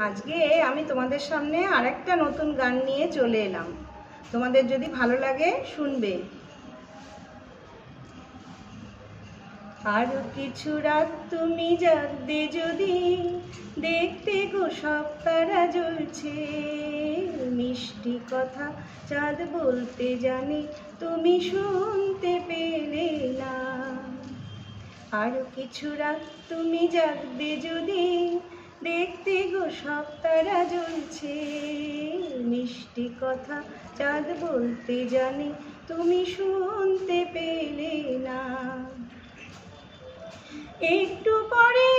আজকে আমি তোমাদের সামনে আরেকটা নতুন গান নিয়ে চলে এলাম। তোমাদের যদি ভালো লাগে শুনবে। আরো কিছু রাত তুমি জাগবে যদি, দেখতে গো সব তারা জ্বলছে। মিষ্টি কথা চাঁদ বলতে জানে, তুমি শুনতে পেলে না। আরো কিছু রাত তুমি জাগবে যদি, দেখতে গো সব তারা জ্বলছে। মিষ্টি কথা চাঁদ বলতে জানে, তুমি শুনতে পেলে না। একটু পরে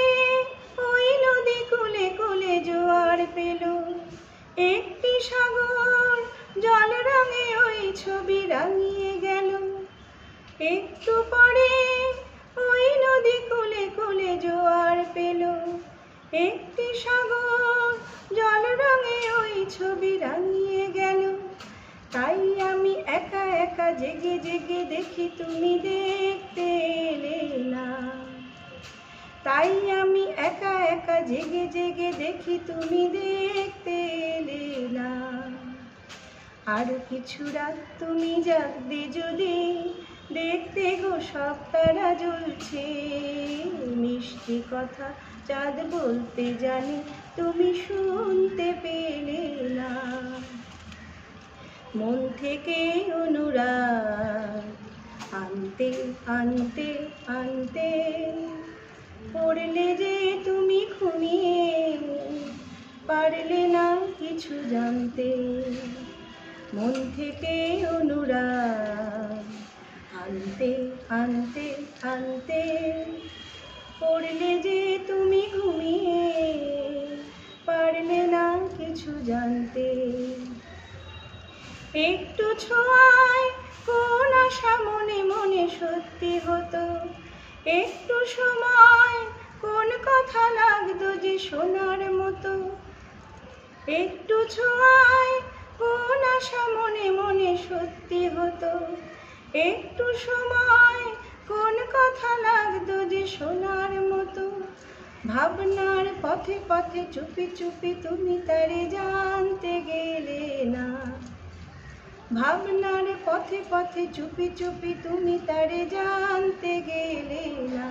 ওই নদী কোলে কোলে জোয়ার পেল, একটি সাগর জল রঙে ওই ছবি রাঙিয়ে গেল। একটু পরে ওই নদী কোলে কোলে জোয়ার পেল, একটি সাগর জল রঙে ওই ছবি রাঙিয়ে গেল। তাই আমি একা একা জেগে জেগে দেখি, তুমি দেখতে এলে না। তাই আমি একা একা জেগে জেগে দেখি, তুমি দেখতে এলে না। আরো কিছু রাত তুমি জাগবে যদি, দেখতে গো সব তারা জ্বলছে। মিষ্টি কথা চাঁদ বলতে জানে, তুমি শুনতে পেলে না। মন থেকে অনুরাগ আনতে আনতে আনতে, পড়লে যে তুমি ঘুমিয়ে, পারলে না কিছু জানতে। মন থেকে অনুরাগ আনতে আনতে আনতে, পড়লে যে তুমি ঘুমিয়ে, পারলে না কিছু জানতে। একটু ছোঁয়ায় কোন আশা মনে মনে সত্যি হতো, একটু সময় কোন কথা লাগতো যে শোনার মতো। একটু ছোঁয়ায় কোন আশা মনে মনে সত্যি হতো, একটু সময় কোন কথা লাগতো যে শোনার মতো। ভাবনার পথে পথে চুপি চুপি তুমি তারে জানতে গেলে না। ভাবনার পথে পথে চুপি চুপি তুমি তারে জানতে গেলে না।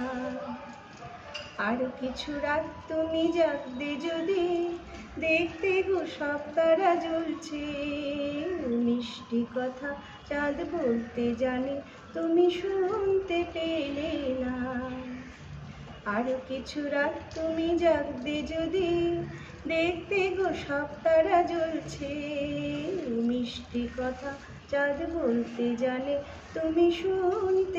আর কিছু রাত তুমি জাগবে যদি, দেখতে গো সব তারা জ্বলছে। মিষ্টি কথা চাঁদ বলতে জানে, তুমি শুনতে পেলে না। আরো কিছু রাত তুমি জাগবে যদি, দেখতে গো সব তারা জ্বলছে। মিষ্টি কথা চাঁদ বলতে জানে, তুমি শুনতে